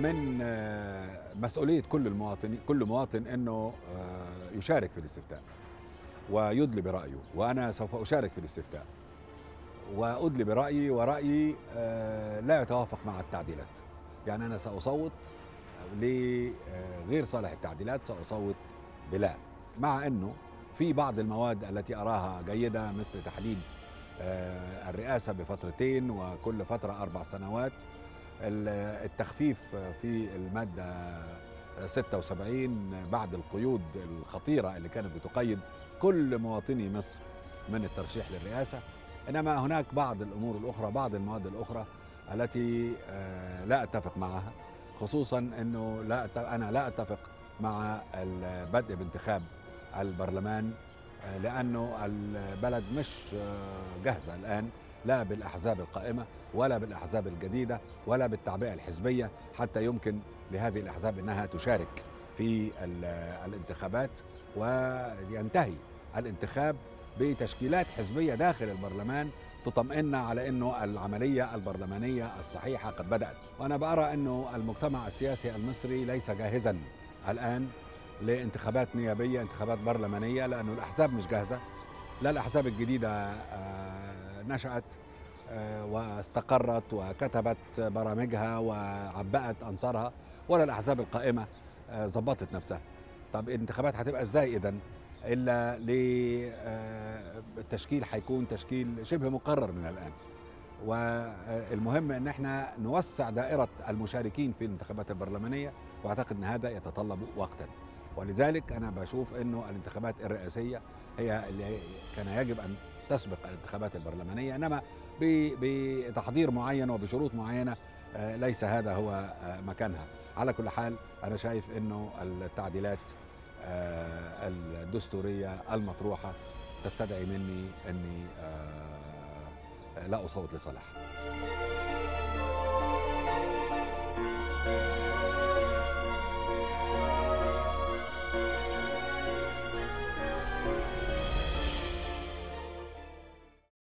من مسؤولية كل مواطن أنه يشارك في الاستفتاء ويدلي برأيه، وأنا سوف أشارك في الاستفتاء وأدلي برأيي، ورأيي لا يتوافق مع التعديلات. يعني أنا سأصوت لغير صالح التعديلات، سأصوت بلا، مع أنه في بعض المواد التي أراها جيدة مثل تحديد الرئاسة بفترتين وكل فترة 4 سنوات، التخفيف في المادة 76 بعد القيود الخطيرة اللي كانت بتقيد كل مواطني مصر من الترشيح للرئاسة. إنما هناك بعض الأمور الأخرى، بعض المواد الأخرى التي لا أتفق معها، خصوصا أنه أنا لا أتفق مع البدء بانتخاب البرلمان، لأنه البلد مش جاهزة الآن، لا بالأحزاب القائمة ولا بالأحزاب الجديدة ولا بالتعبئة الحزبية حتى يمكن لهذه الأحزاب أنها تشارك في الانتخابات، وينتهي الانتخاب بتشكيلات حزبية داخل البرلمان تطمئن على أنه العملية البرلمانية الصحيحة قد بدأت. وأنا بأرى أنه المجتمع السياسي المصري ليس جاهزا الآن لانتخابات نيابية، انتخابات برلمانية، لأنه الأحزاب مش جاهزة. لا الأحزاب الجديدة نشأت واستقرت وكتبت برامجها وعبأت أنصارها، ولا الأحزاب القائمة ظبطت نفسها. طب الانتخابات هتبقى ازاي إذن؟ إلا للتشكيل هيكون تشكيل شبه مقرر من الآن. والمهم ان احنا نوسع دائرة المشاركين في الانتخابات البرلمانية، واعتقد ان هذا يتطلب وقتا. ولذلك انا بشوف انه الانتخابات الرئاسية هي اللي كان يجب ان تسبق الانتخابات البرلمانية، انما بتحضير معين وبشروط معينة ليس هذا هو مكانها. على كل حال انا شايف انه التعديلات الدستورية المطروحة تستدعي مني اني لا أصوت لصالحها.